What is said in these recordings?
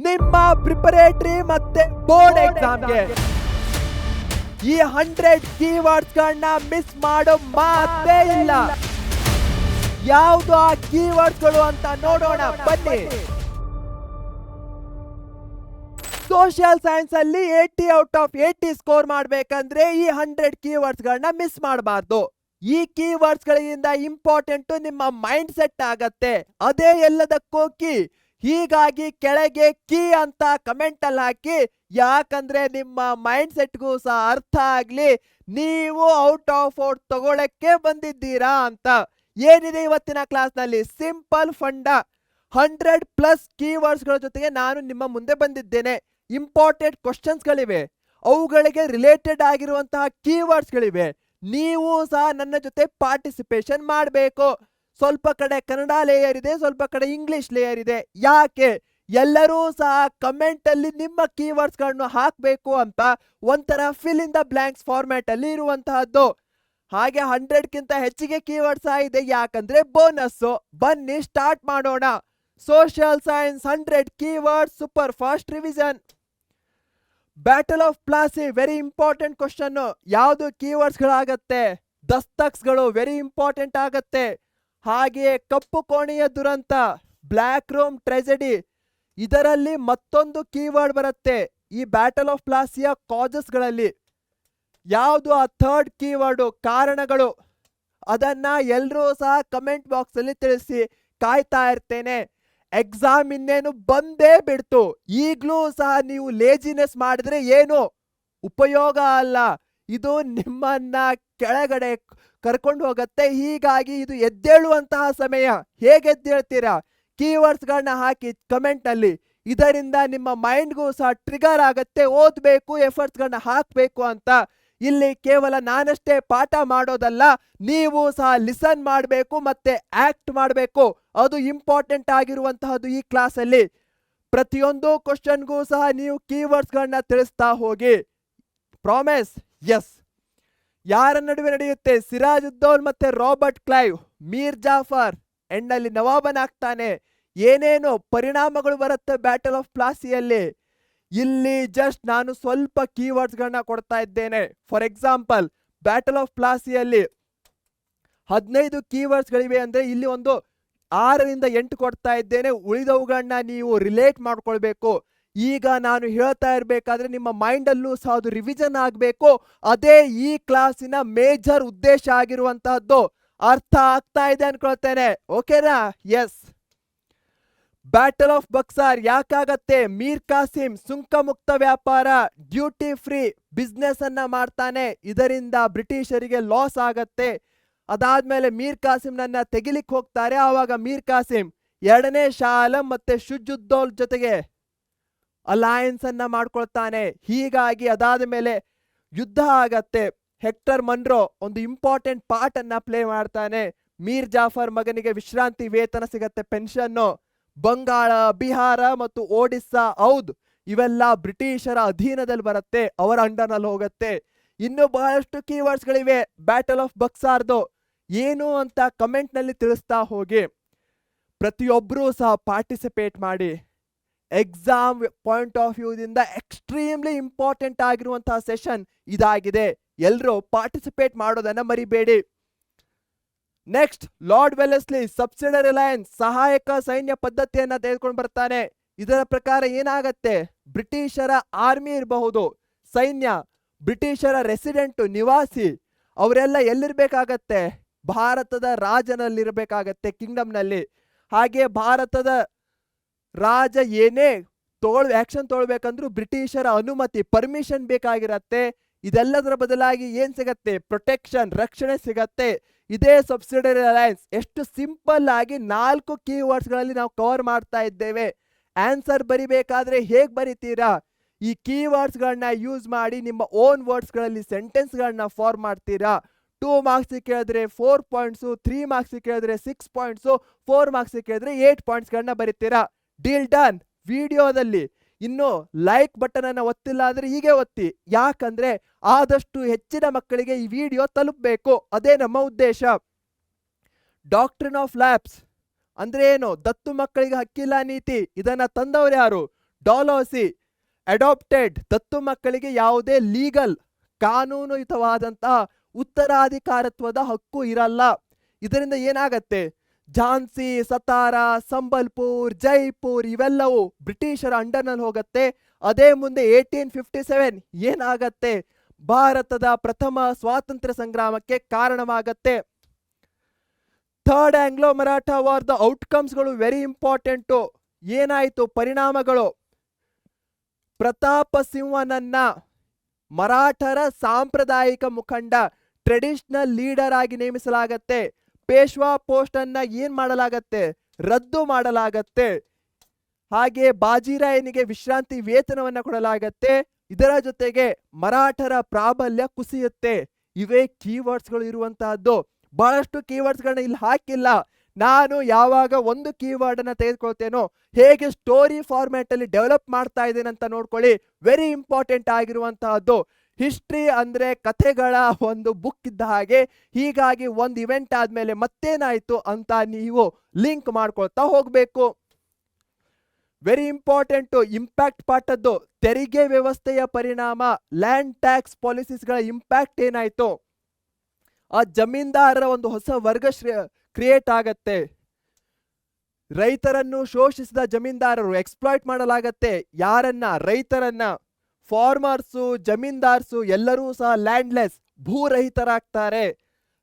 ನಿಮ್ಮ ಪ್ರಿಪರೇಟರಿ ಮತ್ತೆ ಬೋರ್ಡ್ ಎಕ್ಸಾಮ್ಗೆ ಈ 100 ಕೀವರ್ಡ್ಸ್ ಗಳನ್ನ ಮಿಸ್ ಮಾಡೋ ಮಾತೇ ಇಲ್ಲ. ಯಾವುದು ಆ ಕೀವರ್ಡ್ಸ್ ಗಳು ಅಂತ ನೋಡೋಣ ಬನ್ನಿ. ಸೋಷಿಯಲ್ ಸೈನ್ಸ್ ಅಲ್ಲಿ 80 ಔಟ್ ಆಫ್ 80 ಸ್ಕೋರ್ ಮಾಡ್ಬೇಕಂದ್ರೆ ಈ 100 ಕೀವರ್ಡ್ಸ್ ಗಳನ್ನ ಮಿಸ್ ಮಾಡಬಾರ್ದು. ಈ ಕೀವರ್ಡ್ಸ್ ಗಳಿಂದ ಇಂಪಾರ್ಟೆಂಟ್ ನಿಮ್ಮ ಮೈಂಡ್ ಸೆಟ್ ಆಗತ್ತೆ, ಅದೇ ಎಲ್ಲದಕ್ಕೂ ಕೀ. ಹೀಗಾಗಿ ಕೆಳಗೆ ಕೀ ಅಂತ ಕಮೆಂಟ್ ಅಲ್ಲಿ ಹಾಕಿ, ಯಾಕಂದ್ರೆ ನಿಮ್ಮ ಮೈಂಡ್ ಸೆಟ್ಗೂ ಸಹ ಅರ್ಥ ಆಗ್ಲಿ ನೀವು ಔಟ್ ಆಫ್ ಔಟ್ ತಗೊಳಕ್ಕೆ ಬಂದಿದ್ದೀರಾ ಅಂತ. ಏನಿದೆ ಇವತ್ತಿನ ಕ್ಲಾಸ್ ನಲ್ಲಿ? ಸಿಂಪಲ್ ಫಂಡ 100+ ಕೀವರ್ಡ್ಸ್ ಗಳ ಜೊತೆಗೆ ನಾನು ನಿಮ್ಮ ಮುಂದೆ ಬಂದಿದ್ದೇನೆ. ಇಂಪಾರ್ಟೆಂಟ್ ಕ್ವಶನ್ಸ್ ಗಳಿವೆ, ಅವುಗಳಿಗೆ ರಿಲೇಟೆಡ್ ಆಗಿರುವಂತಹ ಕೀವರ್ಡ್ಸ್ ಗಳಿವೆ. ನೀವು ಸಹ ನನ್ನ ಜೊತೆ ಪಾರ್ಟಿಸಿಪೇಷನ್ ಮಾಡಬೇಕು. ಸ್ವಲ್ಪ ಕಡೆ ಕನ್ನಡ ಲೇಯರ್ ಇದೆ, ಸ್ವಲ್ಪ ಕಡೆ ಇಂಗ್ಲಿಷ್ ಲೇಯರ್ ಇದೆ. ಯಾಕೆ? ಎಲ್ಲರೂ ಸಹ ಕಮೆಂಟ್ ಅಲ್ಲಿ ನಿಮ್ಮ ಕೀವರ್ಡ್ಸ್ ಗಳನ್ನು ಹಾಕಬೇಕು ಅಂತ ಒಂಥರ fill in the blanks format ಅಲ್ಲಿ ಇರುವಂತಹದ್ದು. ಹಾಗೆ 100ಕ್ಕಿಂತ ಹೆಚ್ಚಿಗೆ ಕೀವರ್ಡ್ಸ್ ಇದೆ, ಯಾಕಂದ್ರೆ ಬೋನಸ್. ಬನ್ನಿ ಸ್ಟಾರ್ಟ್ ಮಾಡೋಣ. Social science 100 keywords super fast revision. Battle of Plassey very important question. ಯಾವುದು ಕೀವರ್ಡ್ಸ್ ಗಳಾಗತ್ತೆ? ದಸ್ತಕ್ಸ್ ಗಳು ವೆರಿ ಇಂಪಾರ್ಟೆಂಟ್ ಆಗತ್ತೆ. ಹಾಗೆಯೇ ಕಪ್ಪು ಕೋಣೆಯ ದುರಂತ, ಬ್ಲ್ಯಾಕ್ ರೂಮ್ ಟ್ರೆಜಡಿ, ಇದರಲ್ಲಿ ಮತ್ತೊಂದು ಕೀವರ್ಡ್ ಬರುತ್ತೆ ಈ ಬ್ಯಾಟಲ್ ಆಫ್ ಪ್ಲಾಸಿಯ ಕಾಸಸ್ ಗಳಲ್ಲಿ. ಯಾವುದು ಆ ಥರ್ಡ್ ಕೀವರ್ಡ್? ಕಾರಣಗಳು. ಅದನ್ನ ಎಲ್ಲರೂ ಸಹ ಕಮೆಂಟ್ ಬಾಕ್ಸ್ ಅಲ್ಲಿ ತಿಳಿಸಿ, ಕಾಯ್ತಾ ಇರ್ತೇನೆ. ಎಕ್ಸಾಮ್ ಇನ್ನೇನು ಬಂದೇ ಬಿಡ್ತು, ಈಗ್ಲೂ ಸಹ ನೀವು ಲೇಜಿನೆಸ್ ಮಾಡಿದ್ರೆ ಏನು ಉಪಯೋಗ ಅಲ್ಲ. ಇದು ನಿಮ್ಮನ್ನ ಕೆಳಗಡೆ ಕರ್ಕೊಂಡು ಹೋಗತ್ತೆ. ಹೀಗಾಗಿ ಇದು ಎದ್ದೇಳುವಂತಹ ಸಮಯ. ಹೇಗೆ ಎದ್ದೇಳ್ತೀರಾ? ಕೀವರ್ಡ್ಸ್ ಗಳನ್ನ ಹಾಕಿ ಕಮೆಂಟ್ ಅಲ್ಲಿ. ಇದರಿಂದ ನಿಮ್ಮ ಮೈಂಡ್ಗೂ ಸಹ ಟ್ರಿಗರ್ ಆಗತ್ತೆ, ಓದ್ಬೇಕು, ಎಫರ್ಟ್ಸ್ ಗಳನ್ನ ಹಾಕ್ಬೇಕು ಅಂತ. ಇಲ್ಲಿ ಕೇವಲ ನಾನಷ್ಟೇ ಪಾಠ ಮಾಡೋದಲ್ಲ, ನೀವು ಸಹ ಲಿಸನ್ ಮಾಡಬೇಕು ಮತ್ತೆ ಆಕ್ಟ್ ಮಾಡಬೇಕು. ಅದು ಇಂಪಾರ್ಟೆಂಟ್ ಆಗಿರುವಂತಹದ್ದು ಈ ಕ್ಲಾಸ್ ಅಲ್ಲಿ. ಪ್ರತಿಯೊಂದು ಕ್ವಶನ್ಗೂ ಸಹ ನೀವು ಕೀವರ್ಡ್ಸ್ ಗಳನ್ನ ತಿಳಿಸ್ತಾ ಹೋಗಿ. ಪ್ರಾಮಿಸ್? ಎಸ್. ಯಾರ ನಡುವೆ ನಡೆಯುತ್ತೆ? ಸಿರಾಜುದ್ದೌಲ್ ಮತ್ತೆ Robert Clive. Mir Jafar end ಅಲ್ಲಿ ನವಾಬನಾಗ್ತಾನೆ. ಏನೇನು ಪರಿಣಾಮಗಳು ಬರುತ್ತೆ ಬ್ಯಾಟಲ್ ಆಫ್ ಪ್ಲಾಸಿಯಲ್ಲಿ? ಇಲ್ಲಿ ಜಸ್ಟ್ ನಾನು ಸ್ವಲ್ಪ ಕೀವರ್ಡ್ಸ್ ಗಳನ್ನ ಕೊಡ್ತಾ ಇದ್ದೇನೆ. ಫಾರ್ ಎಕ್ಸಾಂಪಲ್, ಬ್ಯಾಟಲ್ ಆಫ್ ಪ್ಲಾಸಿಯಲ್ಲಿ 15 ಕೀವರ್ಡ್ಸ್ ಗಳಿವೆ ಅಂದ್ರೆ ಇಲ್ಲಿ ಒಂದು 6ರಿಂದ 8 ಕೊಡ್ತಾ ಇದ್ದೇನೆ. ಉಳಿದವುಗಳನ್ನ ನೀವು ರಿಲೇಟ್ ಮಾಡ್ಕೊಳ್ಬೇಕು. ಈಗ ನಾನು ಹೇಳ್ತಾ ಇರ್ಬೇಕಾದ್ರೆ ನಿಮ್ಮ ಮೈಂಡ್ ಅಲ್ಲೂ ಸಹ ಅದು ರಿವಿಷನ್ ಆಗಬೇಕು. ಅದೇ ಈ ಕ್ಲಾಸಿನ ಮೇಜರ್ ಉದ್ದೇಶ ಆಗಿರುವಂತಹದ್ದು. ಅರ್ಥ ಆಗ್ತಾ ಇದೆ ಅನ್ಕೊಳ್ತೇನೆ. ಓಕೆನಾ? ಎಸ್. ಬ್ಯಾಟಲ್ ಆಫ್ ಬಕ್ಸಾರ್ ಯಾಕಾಗತ್ತೆ? ಮೀರ್ ಕಾಸಿಂ ಸುಂಕ ಮುಕ್ತ ವ್ಯಾಪಾರ, ಡ್ಯೂಟಿ ಫ್ರೀ ಬಿಸ್ನೆಸ್ ಅನ್ನ ಮಾಡ್ತಾನೆ. ಇದರಿಂದ ಬ್ರಿಟಿಷರಿಗೆ ಲಾಸ್ ಆಗತ್ತೆ. ಅದಾದ್ಮೇಲೆ ಮೀರ್ ಕಾಸಿಂ ನನ್ನ ತೆಗಿಲಿಕ್ಕೆ ಹೋಗ್ತಾರೆ. ಆವಾಗ ಮೀರ್ ಕಾಸಿಂ 2ನೇ ಶಾ ಆಲಂ ಮತ್ತೆ ಶುಜುದ್ದೌಲ್ ಜೊತೆಗೆ ಅಲಯನ್ಸ್ ಅನ್ನ ಮಾಡ್ಕೊಳ್ತಾನೆ. ಹೀಗಾಗಿ ಅದಾದ ಮೇಲೆ ಯುದ್ಧ ಆಗತ್ತೆ. ಹೆಕ್ಟರ್ ಮನ್ರೋ ಒಂದು ಇಂಪಾರ್ಟೆಂಟ್ ಪಾರ್ಟ್ ಅನ್ನ ಪ್ಲೇ ಮಾಡ್ತಾನೆ. ಮೀರ್ ಜಾಫರ್ ಮಗನಿಗೆ ವಿಶ್ರಾಂತಿ ವೇತನ ಸಿಗತ್ತೆ, ಪೆನ್ಷನ್. ಬಂಗಾಳ, ಬಿಹಾರ ಮತ್ತು ಒಡಿಸ್ಸಾ, ಹೌದು, ಇವೆಲ್ಲ ಬ್ರಿಟಿಷರ ಅಧೀನದಲ್ಲಿ ಬರುತ್ತೆ, ಅವರ ಅಂಡರ್ನಲ್ಲಿ ಹೋಗುತ್ತೆ. ಇನ್ನು ಬಹಳಷ್ಟು ಕೀವರ್ಡ್ಸ್ ಗಳಿವೆ ಬ್ಯಾಟಲ್ ಆಫ್ ಬಕ್ಸಾರ್ದು. ಏನು ಅಂತ ಕಮೆಂಟ್ ನಲ್ಲಿ ತಿಳಿಸ್ತಾ ಹೋಗಿ. ಪ್ರತಿಯೊಬ್ಬರೂ ಸಹ ಪಾರ್ಟಿಸಿಪೇಟ್ ಮಾಡಿ. ಎಕ್ಸಾಮ್ ಪಾಯಿಂಟ್ ಆಫ್ ವ್ಯೂದಿಂದ ಎಕ್ಸ್ಟ್ರೀಮ್ಲಿ ಇಂಪಾರ್ಟೆಂಟ್ ಆಗಿರುವಂತಹ ಸೆಷನ್ ಇದಾಗಿದೆ. ಎಲ್ಲರೂ ಪಾರ್ಟಿಸಿಪೇಟ್ ಮಾಡೋದನ್ನ ಮರಿಬೇಡಿ. Next, Lord Wellesley subsidiary alliance ಸಹಾಯಕ ಸೈನ್ಯ ಪದ್ಧತಿಯನ್ನ ತೆಗೆದುಕೊಂಡು ಬರ್ತಾನೆ. ಇದರ ಪ್ರಕಾರ ಏನಾಗತ್ತೆ? ಬ್ರಿಟಿಷರ ಆರ್ಮಿ ಇರಬಹುದು, ಸೈನ್ಯ, ಬ್ರಿಟಿಷರ ರೆಸಿಡೆಂಟ್ ನಿವಾಸಿ, ಅವರೆಲ್ಲ ಎಲ್ಲಿರ್ಬೇಕಾಗತ್ತೆ? ಭಾರತದ ರಾಜನಲ್ಲಿರ್ಬೇಕಾಗತ್ತೆ, ಕಿಂಗ್ಡಮ್ ನಲ್ಲಿ. ಹಾಗೆ ಭಾರತದ ರಾಜ ಏನೇ ಆಕ್ಷನ್ ತಗೊಳ್ಬೇಕಂದ್ರೂ ಬ್ರಿಟಿಷರ ಅನುಮತಿ, ಪರ್ಮಿಷನ್ ಬೇಕಾಗಿರತ್ತೆ. ಇದೆಲ್ಲದರ ಬದಲಾಗಿ ಏನ್ ಸಿಗತ್ತೆ? ಪ್ರೊಟೆಕ್ಷನ್, ರಕ್ಷಣೆ ಸಿಗತ್ತೆ. ಇದೇ ಸಬ್ಸಿಡರಿ ಅಲಯನ್ಸ್. ಎಷ್ಟು ಸಿಂಪಲ್ ಆಗಿ 4 ಕೀವರ್ಡ್ಸ್ ಗಳಲ್ಲಿ ನಾವು ಕವರ್ ಮಾಡ್ತಾ ಇದ್ದೇವೆ. ಆನ್ಸರ್ ಬರಿಬೇಕಾದ್ರೆ ಹೇಗ್ ಬರಿತೀರಾ? ಈ ಕೀವರ್ಡ್ಸ್ ಗಳನ್ನ ಯೂಸ್ ಮಾಡಿ ನಿಮ್ಮ ಓನ್ ವರ್ಡ್ಸ್ ಗಳಲ್ಲಿ ಸೆಂಟೆನ್ಸ್ ಗಳನ್ನ ಫಾರ್ಮ್ ಮಾಡ್ತೀರಾ. 2 ಮಾರ್ಕ್ಸ್ ಕೇಳಿದ್ರೆ 4 ಪಾಯಿಂಟ್ಸ್, 3 ಮಾರ್ಕ್ಸ್ ಕೇಳಿದ್ರೆ 6 ಪಾಯಿಂಟ್ಸ್, 4 ಮಾರ್ಕ್ಸ್ ಕೇಳಿದ್ರೆ 8 ಪಾಯಿಂಟ್ಸ್ ಗಳನ್ನ ಬರೀತೀರಾ. Deal done. ವಿಡಿಯೋದಲ್ಲಿ ಇನ್ನು ಲೈಕ್ ಬಟನ್ ಅನ್ನ ಒತ್ತಿಲ್ಲ ಅಂದ್ರೆ ಹೀಗೆ ಒತ್ತಿ. ಯಾಕಂದ್ರೆ ಆದಷ್ಟು ಹೆಚ್ಚಿನ ಮಕ್ಕಳಿಗೆ ಈ ವಿಡಿಯೋ ತಲುಪಬೇಕು, ಅದೇ ನಮ್ಮ ಉದ್ದೇಶ. ಡಾಕ್ಟ್ರಿನ್ ಆಫ್ ಲ್ಯಾಬ್ಸ್ ಅಂದ್ರೆ ಏನು? ದತ್ತು ಮಕ್ಕಳಿಗೆ ಹಕ್ಕಿಲ್ಲ ನೀತಿ. ಇದನ್ನ ತಂದವರು ಯಾರು? ಡಾಲೋಸಿ ಅಡಾಪ್ಟೆಡ್, ದತ್ತು ಮಕ್ಕಳಿಗೆ ಯಾವುದೇ ಲೀಗಲ್ ಕಾನೂನುಯುತವಾದಂತಹ ಉತ್ತರಾಧಿಕಾರತ್ವದ ಹಕ್ಕು ಇರಲ್ಲ. ಇದರಿಂದ ಏನಾಗತ್ತೆ, ಝಾನ್ಸಿ, ಸತಾರಾ, ಸಂಬಲ್ಪುರ್, ಜೈಪುರ್ ಇವೆಲ್ಲವೂ ಬ್ರಿಟಿಷರ ಅಂಡರ್ನಲ್ಲಿ ಹೋಗತ್ತೆ. ಅದೇ ಮುಂದೆ 1857 ಏನಾಗತ್ತೆ, ಭಾರತದ ಪ್ರಥಮ ಸ್ವಾತಂತ್ರ್ಯ ಸಂಗ್ರಾಮಕ್ಕೆ ಕಾರಣವಾಗತ್ತೆ. ಥರ್ಡ್ ಆಂಗ್ಲೋ ಮರಾಠ ವಾರ್ದ ಔಟ್ಕಮ್ಸ್ಗಳು ವೆರಿ ಇಂಪಾರ್ಟೆಂಟು. ಏನಾಯಿತು ಪರಿಣಾಮಗಳು, ಪ್ರತಾಪ ಸಿಂಹನನ್ನ ಮರಾಠರ ಸಾಂಪ್ರದಾಯಿಕ ಮುಖಂಡ, ಟ್ರೆಡಿಷನಲ್ ಲೀಡರ್ ಆಗಿ ನೇಮಿಸಲಾಗತ್ತೆ. ಪೇಶ್ವಾ ಪೋಸ್ಟ್ ಅನ್ನ ಏನ್ ಮಾಡಲಾಗತ್ತೆ, ರದ್ದು ಮಾಡಲಾಗತ್ತೆ. ಹಾಗೆ ಬಾಜಿರಾಯನಿಗೆ ವಿಶ್ರಾಂತಿ ವೇತನವನ್ನ ಕೊಡಲಾಗತ್ತೆ. ಇದರ ಜೊತೆಗೆ ಮರಾಠರ ಪ್ರಾಬಲ್ಯ ಕುಸಿಯುತ್ತೆ. ಇವೇ ಕೀವರ್ಡ್ಸ್ಗಳು ಇರುವಂತಹದ್ದು. ಬಹಳಷ್ಟು ಕೀವರ್ಡ್ಸ್ಗಳನ್ನ ಇಲ್ಲಿ ಹಾಕಿಲ್ಲ. ನಾನು ಯಾವಾಗ ಒಂದು ಕೀವರ್ಡ್ ಅನ್ನ ತೆಗೆದುಕೊಳ್ತೇನೋ, ಹೇಗೆ ಸ್ಟೋರಿ ಫಾರ್ಮ್ಯಾಟ್ ಅಲ್ಲಿ ಡೆವಲಪ್ ಮಾಡ್ತಾ ಇದ್ದೇನೆ ಅಂತ ನೋಡ್ಕೊಳ್ಳಿ. Very important ಆಗಿರುವಂತಹದ್ದು. ಹಿಸ್ಟ್ರಿ ಅಂದ್ರೆ ಕಥೆಗಳ ಒಂದು ಬುಕ್ ಇದ್ದ ಹಾಗೆ. ಹೀಗಾಗಿ ಒಂದು ಇವೆಂಟ್ ಆದ್ಮೇಲೆ ಮತ್ತೇನಾಯ್ತು ಅಂತ ನೀವು ಲಿಂಕ್ ಮಾಡ್ಕೊಳ್ತಾ ಹೋಗ್ಬೇಕು. ವೆರಿ ಇಂಪಾರ್ಟೆಂಟ್ ಇಂಪ್ಯಾಕ್ಟ್ ಪಾಠದ್ದು. ತೆರಿಗೆ ವ್ಯವಸ್ಥೆಯ ಪರಿಣಾಮ, ಲ್ಯಾಂಡ್ ಟ್ಯಾಕ್ಸ್ ಪಾಲಿಸೀಸ್ಗಳ ಇಂಪ್ಯಾಕ್ಟ್ ಏನಾಯ್ತು, ಆ ಜಮೀನ್ದಾರರ ಒಂದು ಹೊಸ ವರ್ಗ ಕ್ರಿಯೇಟ್ ಆಗತ್ತೆ. ರೈತರನ್ನು ಶೋಷಿಸಿದ ಜಮೀನ್ದಾರರು ಎಕ್ಸ್ಪ್ಲಾಯ್ಟ್ ಮಾಡಲಾಗತ್ತೆ. ಯಾರನ್ನ, ರೈತರನ್ನ. ಫಾರ್ಮರ್ಸು, ಜಮೀನ್ದಾರ್ಸು ಎಲ್ಲರೂ ಸಹ ಲ್ಯಾಂಡ್ಲೆಸ್, ಭೂರಹಿತರಾಗ್ತಾರೆ.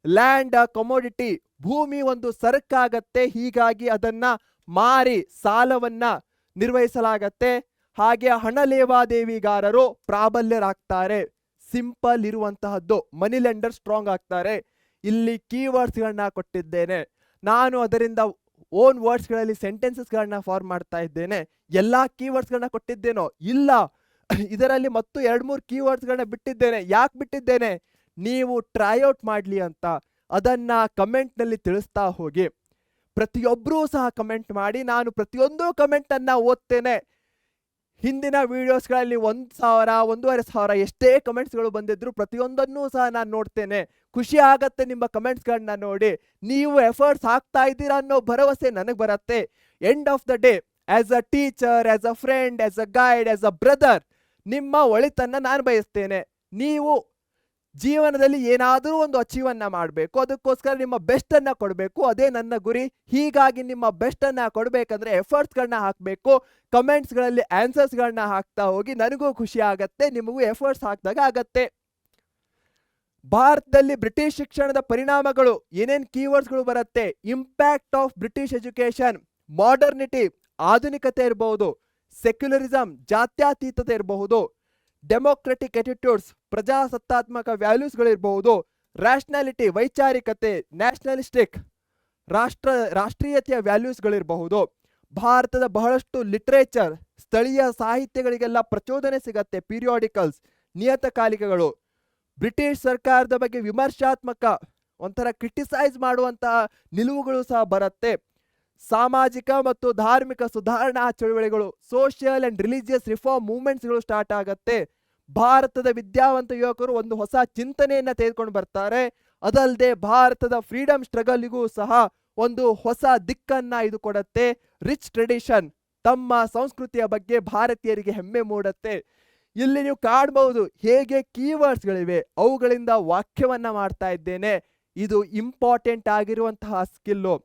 ಲ್ಯಾಂಡ್ ಕಮೋಡಿಟಿ, ಭೂಮಿ ಒಂದು ಸರಕಾಗತ್ತೆ. ಹೀಗಾಗಿ ಅದನ್ನ ಮಾರಿ ಸಾಲವನ್ನ ನಿರ್ವಹಿಸಲಾಗತ್ತೆ. ಹಾಗೆ ಹಣ ಲೇವಾದೇವಿಗಾರರು ಪ್ರಾಬಲ್ಯರಾಗ್ತಾರೆ. ಸಿಂಪಲ್ ಇರುವಂತಹದ್ದು. ಮನಿ ಲೆಂಡರ್ ಸ್ಟ್ರಾಂಗ್ ಆಗ್ತಾರೆ. ಇಲ್ಲಿ ಕೀವರ್ಡ್ಸ್ಗಳನ್ನ ಕೊಟ್ಟಿದ್ದೇನೆ. ನಾನು ಅದರಿಂದ ಓನ್ ವರ್ಡ್ಸ್ಗಳಲ್ಲಿ ಸೆಂಟೆನ್ಸಸ್ಗಳನ್ನ ಫಾರ್ಮ್ ಮಾಡ್ತಾ ಇದ್ದೇನೆ. ಎಲ್ಲಾ ಕೀವರ್ಡ್ಸ್ಗಳನ್ನ ಕೊಟ್ಟಿದ್ದೇನೋ ಇಲ್ಲ, ಇದರಲ್ಲಿ ಮತ್ತು 2-3 ಕೀವರ್ಡ್ಸ್ಗಳನ್ನ ಬಿಟ್ಟಿದ್ದೇನೆ. ಯಾಕೆ ಬಿಟ್ಟಿದ್ದೇನೆ, ನೀವು ಟ್ರೈಔಟ್ ಮಾಡ್ಲಿ ಅಂತ. ಅದನ್ನ ಕಮೆಂಟ್ನಲ್ಲಿ ತಿಳಿಸ್ತಾ ಹೋಗಿ. ಪ್ರತಿಯೊಬ್ಬರೂ ಸಹ ಕಮೆಂಟ್ ಮಾಡಿ. ನಾನು ಪ್ರತಿಯೊಂದು ಕಮೆಂಟ್ ಅನ್ನ ಓದ್ತೇನೆ. ಹಿಂದಿನ ವಿಡಿಯೋಸ್ಗಳಲ್ಲಿ 1,000, 1,500 ಎಷ್ಟೇ ಕಮೆಂಟ್ಸ್ಗಳು ಬಂದಿದ್ರು ಪ್ರತಿಯೊಂದನ್ನೂ ಸಹ ನಾನು ನೋಡ್ತೇನೆ. ಖುಷಿ ಆಗತ್ತೆ ನಿಮ್ಮ ಕಮೆಂಟ್ಸ್ಗಳನ್ನ ನೋಡಿ. ನೀವು ಎಫರ್ಟ್ಸ್ ಹಾಕ್ತಾ ಇದ್ದೀರಾ ಅನ್ನೋ ಭರವಸೆ ನನಗೆ ಬರುತ್ತೆ. End of the day, as a teacher, as a friend, as a guide, as a brother, ನಿಮ್ಮ ಒಳಿತನ್ನ ನಾನು ಬಯಸ್ತೇನೆ. ನೀವು ಜೀವನದಲ್ಲಿ ಏನಾದರೂ ಒಂದು ಅಚೀವ್ ಅನ್ನ ಮಾಡಬೇಕು. ಅದಕ್ಕೋಸ್ಕರ ನಿಮ್ಮ ಬೆಸ್ಟ್ ಅನ್ನ ಕೊಡಬೇಕು. ಅದೇ ನನ್ನ ಗುರಿ. ಹೀಗಾಗಿ ನಿಮ್ಮ ಬೆಸ್ಟ್ ಅನ್ನ ಕೊಡಬೇಕಂದ್ರೆ ಎಫರ್ಟ್ಸ್ಗಳನ್ನ ಹಾಕಬೇಕು. ಕಮೆಂಟ್ಸ್ಗಳಲ್ಲಿ ಆನ್ಸರ್ಸ್ಗಳನ್ನ ಹಾಕ್ತಾ ಹೋಗಿ. ನನಗೂ ಖುಷಿ ಆಗತ್ತೆ, ನಿಮಗೂ ಎಫರ್ಟ್ಸ್ ಹಾಕಿದಾಗ ಆಗತ್ತೆ. ಭಾರತದಲ್ಲಿ ಬ್ರಿಟಿಷ್ ಶಿಕ್ಷಣದ ಪರಿಣಾಮಗಳು, ಏನೇನ್ ಕೀವರ್ಡ್ಸ್ಗಳು ಬರುತ್ತೆ. Impact of British education, modernity, ಆಧುನಿಕತೆ ಇರಬಹುದು. ಸೆಕ್ಯುಲರಿಸಂ, ಜಾತ್ಯತೀತತೆ ಇರಬಹುದು. ಡೆಮೋಕ್ರೆಟಿಕ್ ಅಟಿಟ್ಯೂಡ್ಸ್, ಪ್ರಜಾಸತ್ತಾತ್ಮಕ ವ್ಯಾಲ್ಯೂಸ್ಗಳಿರಬಹುದು. Rationality, ವೈಚಾರಿಕತೆ, nationalistic, ರಾಷ್ಟ್ರೀಯತೆಯ ವ್ಯಾಲ್ಯೂಸ್ಗಳಿರಬಹುದು. ಭಾರತದ ಬಹಳಷ್ಟು ಲಿಟ್ರೇಚರ್, ಸ್ಥಳೀಯ ಸಾಹಿತ್ಯಗಳಿಗೆಲ್ಲ ಪ್ರಚೋದನೆ ಸಿಗತ್ತೆ. ಪೀರಿಯಾಡಿಕಲ್ಸ್, ನಿಯತಕಾಲಿಕಗಳು. ಬ್ರಿಟಿಷ್ ಸರ್ಕಾರದ ಬಗ್ಗೆ ವಿಮರ್ಶಾತ್ಮಕ, ಒಂಥರ ಕ್ರಿಟಿಸೈಸ್ ಮಾಡುವಂತಹ ನಿಲುವುಗಳು ಸಹ ಬರುತ್ತೆ. ಸಾಮಾಜಿಕ ಮತ್ತು ಧಾರ್ಮಿಕ ಸುಧಾರಣಾ ಚಳುವಳಿಗಳು, ಸೋಷಿಯಲ್ ಅಂಡ್ ರಿಲಿಜಿಯಸ್ ರಿಫಾರ್ಮ್ ಮೂವ್ಮೆಂಟ್ಸ್ಗಳು ಸ್ಟಾರ್ಟ್ ಆಗತ್ತೆ. ಭಾರತದ ವಿದ್ಯಾವಂತ ಯುವಕರು ಒಂದು ಹೊಸ ಚಿಂತನೆಯನ್ನ ತೆಗೆದುಕೊಂಡು ಬರ್ತಾರೆ. ಅದಲ್ಲದೆ ಭಾರತದ ಫ್ರೀಡಮ್ ಸ್ಟ್ರಗಲ್ಗೂ ಸಹ ಒಂದು ಹೊಸ ದಿಕ್ಕನ್ನ ಇದು ಕೊಡತ್ತೆ. ರಿಚ್ ಟ್ರೆಡಿಷನ್, ತಮ್ಮ ಸಂಸ್ಕೃತಿಯ ಬಗ್ಗೆ ಭಾರತೀಯರಿಗೆ ಹೆಮ್ಮೆ ಮೂಡುತ್ತೆ. ಇಲ್ಲಿ ನೀವು ಕಾಣಬಹುದು ಹೇಗೆ ಕೀವರ್ಡ್ಸ್ಗಳಿವೆ, ಅವುಗಳಿಂದ ವಾಕ್ಯವನ್ನ ಮಾಡ್ತಾ ಇದ್ದೇನೆ. ಇದು ಇಂಪಾರ್ಟೆಂಟ್ ಆಗಿರುವಂತಹ ಸ್ಕಿಲ್ಲು.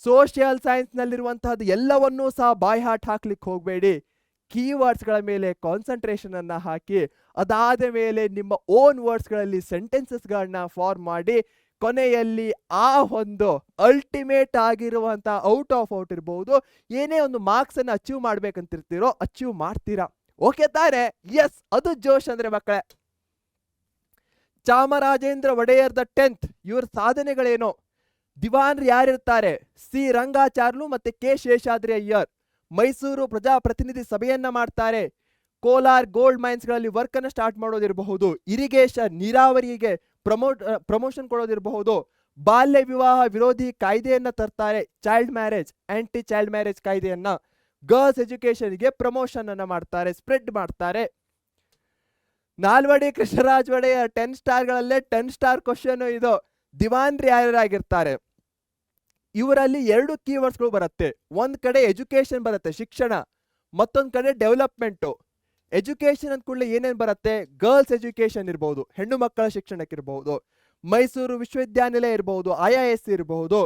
ಸೋಷಿಯಲ್ ಸೈನ್ಸ್ ನಲ್ಲಿರುವಂತಹದ್ದು ಎಲ್ಲವನ್ನೂ ಸಹ ಬಾಯ್ ಹಾಟ್ ಹಾಕ್ಲಿಕ್ಕೆ ಹೋಗಬೇಡಿ. ಕೀವರ್ಡ್ಸ್ಗಳ ಮೇಲೆ ಕಾನ್ಸಂಟ್ರೇಷನ್ ಅನ್ನ ಹಾಕಿ. ಅದಾದ ಮೇಲೆ ನಿಮ್ಮ ಓನ್ ವರ್ಡ್ಸ್ಗಳಲ್ಲಿ ಸೆಂಟೆನ್ಸಸ್ಗಳನ್ನ ಫಾರ್ಮ್ ಮಾಡಿ. ಕೊನೆಯಲ್ಲಿ ಆ ಒಂದು ಅಲ್ಟಿಮೇಟ್ ಆಗಿರುವಂತಹ ಔಟ್ ಆಫ್ ಔಟ್ ಇರಬಹುದು, ಏನೇ ಒಂದು ಮಾರ್ಕ್ಸ್ ಅನ್ನು ಅಚೀವ್ ಮಾಡ್ಬೇಕಂತಿರ್ತೀರೋ ಅಚೀವ್ ಮಾಡ್ತೀರಾ. ಓಕೆ ತಾನೆ? ಎಸ್, ಅದು ಜೋಶ್ ಅಂದ್ರೆ ಮಕ್ಕಳೇ. ಚಾಮರಾಜೇಂದ್ರ ಒಡೆಯರ್ ದ 10th, ಇವ್ರ ಸಾಧನೆಗಳೇನು? ದಿವಾನ್ರು ಯಾರಿರ್ತಾರೆ? ಸಿ ರಂಗಾಚಾರ್ಲು ಮತ್ತೆ ಕೆ ಶೇಷಾದ್ರಿ ಅಯ್ಯರ್. ಮೈಸೂರು ಪ್ರಜಾಪ್ರತಿನಿಧಿ ಸಭೆಯನ್ನ ಮಾಡ್ತಾರೆ. ಕೋಲಾರ್ ಗೋಲ್ಡ್ ಮೈನ್ಸ್ಗಳಲ್ಲಿ ವರ್ಕ್ ಅನ್ನ ಸ್ಟಾರ್ಟ್ ಮಾಡೋದಿರಬಹುದು. ಇರಿಗೇಷನ್, ನೀರಾವರಿಗೆ ಪ್ರಮೋಷನ್ ಕೊಡೋದಿರಬಹುದು. ಬಾಲ್ಯ ವಿವಾಹ ವಿರೋಧಿ ಕಾಯ್ದೆಯನ್ನ ತರ್ತಾರೆ. Child marriage, anti child marriage ಕಾಯ್ದೆಯನ್ನ. ಗರ್ಲ್ಸ್ ಎಜುಕೇಶನ್ಗೆ ಪ್ರಮೋಷನ್ ಅನ್ನ ಮಾಡ್ತಾರೆ, ಸ್ಪ್ರೆಡ್ ಮಾಡ್ತಾರೆ. ನಾಲ್ವಡಿ ಕೃಷ್ಣರಾಜ ಒಡೆಯರ್ 10 ಸ್ಟಾರ್ಗಳಲ್ಲೇ 10 ಸ್ಟಾರ್ ಕ್ವಶನ್ ಇದು. ದಿವಾನ್ರು ಯಾರ್ಯಾರಾಗಿರ್ತಾರೆ? ಇವರಲ್ಲಿ 2 ಕೀವರ್ಡ್ಸ್ಗಳು ಬರುತ್ತೆ. ಒಂದ್ ಕಡೆ ಎಜುಕೇಶನ್ ಬರುತ್ತೆ, ಶಿಕ್ಷಣ. ಮತ್ತೊಂದು ಕಡೆ ಡೆವಲಪ್ಮೆಂಟು. ಎಜುಕೇಶನ್ ಅಂದ ಕೂಡಲೇ ಏನೇನು ಬರುತ್ತೆ, ಗರ್ಲ್ಸ್ ಎಜುಕೇಶನ್ ಇರ್ಬೋದು, ಹೆಣ್ಣು ಮಕ್ಕಳ ಶಿಕ್ಷಣಕ್ಕಿರ್ಬೋದು, ಮೈಸೂರು ವಿಶ್ವವಿದ್ಯಾನಿಲಯ ಇರಬಹುದು, IIS ಇರಬಹುದು,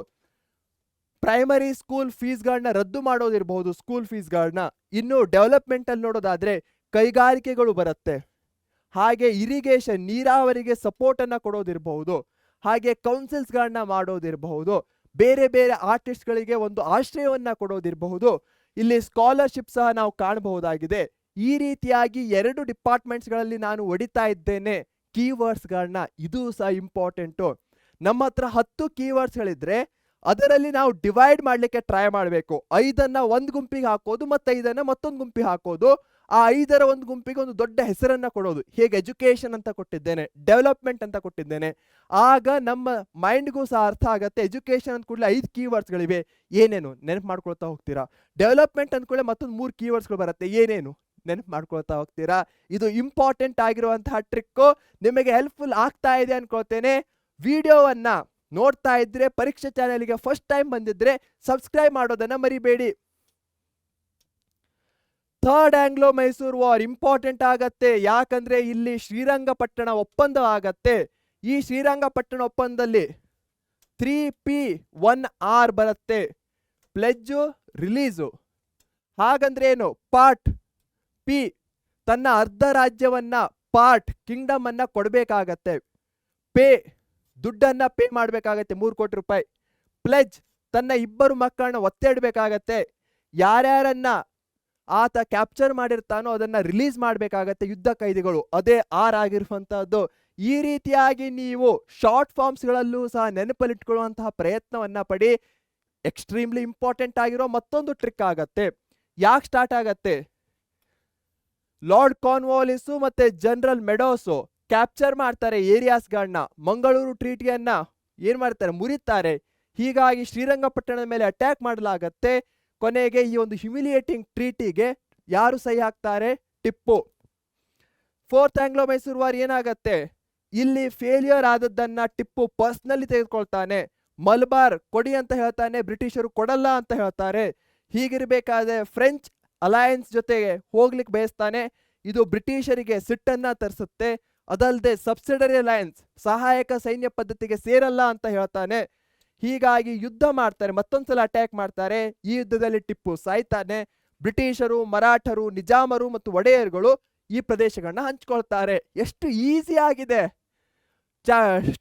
ಪ್ರೈಮರಿ ಸ್ಕೂಲ್ ಫೀಸ್ಗಳನ್ನ ರದ್ದು ಮಾಡೋದಿರಬಹುದು, ಸ್ಕೂಲ್ ಫೀಸ್ಗಳನ್ನ. ಇನ್ನು ಡೆವಲಪ್ಮೆಂಟ್ ಅಲ್ಲಿ ನೋಡೋದಾದ್ರೆ ಕೈಗಾರಿಕೆಗಳು ಬರುತ್ತೆ, ಹಾಗೆ ಇರಿಗೇಷನ್ ನೀರಾವರಿಗೆ ಸಪೋರ್ಟ್ ಅನ್ನ ಕೊಡೋದಿರಬಹುದು, ಹಾಗೆ ಕೌನ್ಸಿಲ್ಸ್ಗಳನ್ನ ಮಾಡೋದಿರಬಹುದು, ಬೇರೆ ಬೇರೆ ಆರ್ಟಿಸ್ಟ್ಗಳಿಗೆ ಒಂದು ಆಶ್ರಯವನ್ನ ಕೊಡೋದಿರಬಹುದು, ಇಲ್ಲಿ ಸ್ಕಾಲರ್ಶಿಪ್ ಸಹ ನಾವು ಕಾಣಬಹುದಾಗಿದೆ. ಈ ರೀತಿಯಾಗಿ 2 ಡಿಪಾರ್ಟ್ಮೆಂಟ್ಸ್ಗಳಲ್ಲಿ ನಾನು ಹೊಡಿತಾ ಇದ್ದೇನೆ ಕೀವರ್ಡ್ಸ್ಗಳನ್ನ. ಇದು ಸಹ ಇಂಪಾರ್ಟೆಂಟು. ನಮ್ಮ ಹತ್ರ 10 ಕೀವರ್ಡ್ಸ್ಗಳಿದ್ರೆ ಅದರಲ್ಲಿ ನಾವು ಡಿವೈಡ್ ಮಾಡಲಿಕ್ಕೆ ಟ್ರೈ ಮಾಡಬೇಕು. 5ಅನ್ನ ಒಂದು ಗುಂಪಿಗೆ ಹಾಕೋದು, ಮತ್ತೆ 5ಅನ್ನ ಮತ್ತೊಂದು ಗುಂಪಿಗೆ ಹಾಕೋದು, ಆ 5ರ ಒಂದು ಗುಂಪಿಗೆ ಒಂದು ದೊಡ್ಡ ಹೆಸರನ್ನ ಕೊಡೋದು. ಹೇಗೆ ಎಜುಕೇಶನ್ ಅಂತ ಕೊಟ್ಟಿದ್ದೇನೆ, ಡೆವಲಪ್ಮೆಂಟ್ ಅಂತ ಕೊಟ್ಟಿದ್ದೇನೆ, ಆಗ ನಮ್ಮ ಮೈಂಡ್ಗೂ ಸಹ ಅರ್ಥ ಆಗತ್ತೆ. ಎಜುಕೇಶನ್ ಅಂದ ಕೂಡಲೇ 5 ಕೀವರ್ಡ್ಸ್ಗಳಿವೆ, ಏನೇನು ನೆನಪು ಮಾಡ್ಕೊಳ್ತಾ ಹೋಗ್ತೀರಾ. ಡೆವಲಪ್ಮೆಂಟ್ ಅಂದ ಕೂಡಲೇ ಮತ್ತೊಂದು 3 ಕೀವರ್ಡ್ಸ್ಗಳು ಬರುತ್ತೆ, ಏನೇನು ನೆನಪು ಮಾಡ್ಕೊಳ್ತಾ ಹೋಗ್ತೀರಾ. ಇದು ಇಂಪಾರ್ಟೆಂಟ್ ಆಗಿರುವಂತಹ ಟ್ರಿಕ್ಕು, ನಿಮಗೆ ಹೆಲ್ಪ್ಫುಲ್ ಆಗ್ತಾ ಇದೆ ಅನ್ಕೊಳ್ತೇನೆ. ವಿಡಿಯೋವನ್ನ ನೋಡ್ತಾ ಇದ್ರೆ, ಪರೀಕ್ಷೆ ಚಾನೆಲ್ಗೆ ಫಸ್ಟ್ ಟೈಮ್ ಬಂದಿದ್ರೆ ಸಬ್ಸ್ಕ್ರೈಬ್ ಮಾಡೋದನ್ನ ಮರಿಬೇಡಿ. Third Anglo Mysuru war important ಆಗತ್ತೆ, ಯಾಕಂದ್ರೆ ಇಲ್ಲಿ ಶ್ರೀರಂಗಪಟ್ಟಣ ಒಪ್ಪಂದ ಆಗತ್ತೆ. ಈ ಶ್ರೀರಂಗಪಟ್ಟಣ ಒಪ್ಪಂದದಲ್ಲಿ 3P1R ಬರುತ್ತೆ, ಪ್ಲೆಜ್ಜು, ರಿಲೀಸು. ಹಾಗಂದ್ರೆ ಏನು, ಪಾರ್ಟ್ ಪಿ ತನ್ನ ಅರ್ಧ ರಾಜ್ಯವನ್ನ, ಪಾರ್ಟ್ ಕಿಂಗ್ಡಮ್ ಅನ್ನ ಕೊಡಬೇಕಾಗತ್ತೆ. ಪೇ ದುಡ್ಡನ್ನ ಪೇ ಮಾಡಬೇಕಾಗತ್ತೆ, 3 ಕೋಟಿ ರೂಪಾಯಿ. ಪ್ಲೆಜ್ ತನ್ನ 2 ಮಕ್ಕಳನ್ನ ಒತ್ತೆ ಇಡಬೇಕಾಗತ್ತೆ. ಯಾರ್ಯಾರನ್ನ ಆತ ಕ್ಯಾಪ್ಚರ್ ಮಾಡಿರ್ತಾನೋ ಅದನ್ನ ರಿಲೀಸ್ ಮಾಡಬೇಕಾಗತ್ತೆ, ಯುದ್ಧ ಕೈದಿಗಳು. ಅದೇ ಆರ್ ಆಗಿರುವಂತಹದ್ದು. ಈ ರೀತಿಯಾಗಿ ನೀವು ಶಾರ್ಟ್ ಫಾರ್ಮ್ಸ್ಗಳಲ್ಲೂ ಸಹ ನೆನಪಲ್ಲಿಟ್ಕೊಳ್ಳುವಂತಹ ಪ್ರಯತ್ನವನ್ನ ಪಡಿ. ಎಕ್ಸ್ಟ್ರೀಮ್ಲಿ ಇಂಪಾರ್ಟೆಂಟ್ ಆಗಿರೋ ಮತ್ತೊಂದು ಟ್ರಿಕ್ ಆಗತ್ತೆ. ಯಾಕೆ ಸ್ಟಾರ್ಟ್ ಆಗತ್ತೆ, ಲಾರ್ಡ್ ಕಾರ್ನ್ವಾಲಿಸು ಮತ್ತೆ ಜನರಲ್ ಮೆಡೋಸು ಕ್ಯಾಪ್ಚರ್ ಮಾಡ್ತಾರೆ ಏರಿಯಾಸ್ಗಳನ್ನ. ಮಂಗಳೂರು ಟ್ರೀಟಿಯನ್ನ ಏನ್ ಮಾಡ್ತಾರೆ, ಮುರಿತಾರೆ. ಹೀಗಾಗಿ ಶ್ರೀರಂಗಪಟ್ಟಣದ ಮೇಲೆ ಅಟ್ಯಾಕ್ ಮಾಡಲಾಗತ್ತೆ. ಕೊನೆಗೆ ಈ ಒಂದು ಹ್ಯುಮಿಲಿಯೇಟಿಂಗ್ ಟ್ರೀಟಿಗೆ ಯಾರು ಸಹಿ ಹಾಕ್ತಾರೆ, Tipu. Fourth Anglo Mysuru war ಏನಾಗತ್ತೆ, ಇಲ್ಲಿ ಫೇಲಿಯರ್ ಆದದ್ದನ್ನ ಟಿಪ್ಪು ಪರ್ಸನಲಿ ತೆಗೆದುಕೊಳ್ತಾನೆ. ಮಲಬಾರ್ ಕೊಡಿ ಅಂತ ಹೇಳ್ತಾನೆ, ಬ್ರಿಟಿಷರು ಕೊಡಲ್ಲ ಅಂತ ಹೇಳ್ತಾರೆ. ಹೀಗಿರ್ಬೇಕಾದ್ರೆ ಫ್ರೆಂಚ್ ಅಲಯನ್ಸ್ ಜೊತೆಗೆ ಹೋಗ್ಲಿಕ್ಕೆ ಬಯಸ್ತಾನೆ. ಇದು ಬ್ರಿಟಿಷರಿಗೆ ಸಿಟ್ಟನ್ನ ತರಿಸುತ್ತೆ. ಅದಲ್ಲದೆ ಸಬ್ಸಿಡರಿ ಅಲಯನ್ಸ್, ಸಹಾಯಕ ಸೈನ್ಯ ಪದ್ಧತಿಗೆ ಸೇರಲ್ಲ ಅಂತ ಹೇಳ್ತಾನೆ. ಹೀಗಾಗಿ ಯುದ್ಧ ಮಾಡ್ತಾರೆ, ಮತ್ತೊಂದ್ಸಲ ಅಟ್ಯಾಕ್ ಮಾಡ್ತಾರೆ. ಈ ಯುದ್ಧದಲ್ಲಿ ಟಿಪ್ಪು ಸಾಯ್ತಾನೆ. ಬ್ರಿಟಿಷರು, ಮರಾಠರು, ನಿಜಾಮರು ಮತ್ತು ಒಡೆಯರ್ಗಳು ಈ ಪ್ರದೇಶಗಳನ್ನ ಹಂಚ್ಕೊಳ್ತಾರೆ. ಎಷ್ಟು ಈಸಿ ಆಗಿದೆ,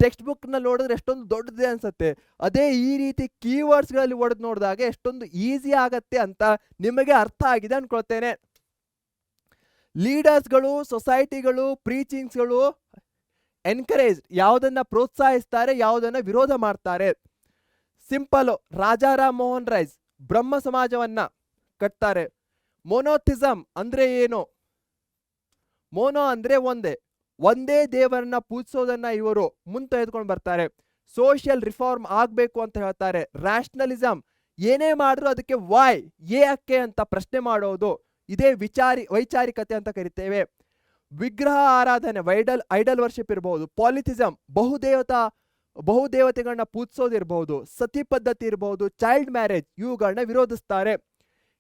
ಟೆಕ್ಸ್ಟ್ ಬುಕ್ ನಲ್ಲಿ ನೋಡಿದ್ರೆ ಎಷ್ಟೊಂದು ದೊಡ್ಡದಿದೆ ಅನ್ಸುತ್ತೆ. ಅದೇ ಈ ರೀತಿ ಕೀವರ್ಡ್ಸ್ ಗಳಲ್ಲಿ ಹೊಡೆದು ನೋಡಿದಾಗ ಎಷ್ಟೊಂದು ಈಸಿ ಆಗತ್ತೆ ಅಂತ ನಿಮಗೆ ಅರ್ಥ ಆಗಿದೆ ಅನ್ಕೊಳ್ತೇನೆ. ಲೀಡರ್ಸ್ಗಳು, ಸೊಸೈಟಿಗಳು, ಪ್ರೀಚಿಂಗ್ಸ್ಗಳು ಎನ್ಕರೇಜ್, ಯಾವುದನ್ನ ಪ್ರೋತ್ಸಾಹಿಸ್ತಾರೆ, ಯಾವುದನ್ನ ವಿರೋಧ ಮಾಡ್ತಾರೆ. ಸಿಂಪಲ್, ರಾಜಾರಾಮ್ ಮೋಹನ್ ರೈಸ್ ಬ್ರಹ್ಮ ಸಮಾಜವನ್ನ ಕಟ್ತಾರೆ. ಮೊನೋಥಿಸಮ್ ಅಂದ್ರೆ ಏನು, ಮೋನೋ ಅಂದ್ರೆ ಒಂದೇ ದೇವರನ್ನ ಪೂಜಿಸೋದನ್ನ ಇವರು ತೆಗೆದುಕೊಂಡು ಬರ್ತಾರೆ. ಸೋಷಿಯಲ್ ರಿಫಾರ್ಮ್ ಆಗ್ಬೇಕು ಅಂತ ಹೇಳ್ತಾರೆ. ರ್ಯಾಷನಲಿಸಮ್, ಏನೇ ಮಾಡಿದ್ರು ಅದಕ್ಕೆ ವೈ, ಯಾಕೆ ಅಂತ ಪ್ರಶ್ನೆ ಮಾಡೋದು, ಇದೇ ವೈಚಾರಿಕತೆ ಅಂತ ಕರಿತೇವೆ. ವಿಗ್ರಹ ಆರಾಧನೆ, ಐಡಲ್ ವರ್ಷಿಪ್ ಇರಬಹುದು. ಪಾಲಿಥಿಸಮ್, ಬಹುದೇವತೆಗಳನ್ನ ಪೂಜಿಸೋದಿರಬಹುದು. ಸತಿ ಪದ್ಧತಿ ಇರಬಹುದು, ಚೈಲ್ಡ್ ಮ್ಯಾರೇಜ್, ಇವುಗಳನ್ನ ವಿರೋಧಿಸ್ತಾರೆ.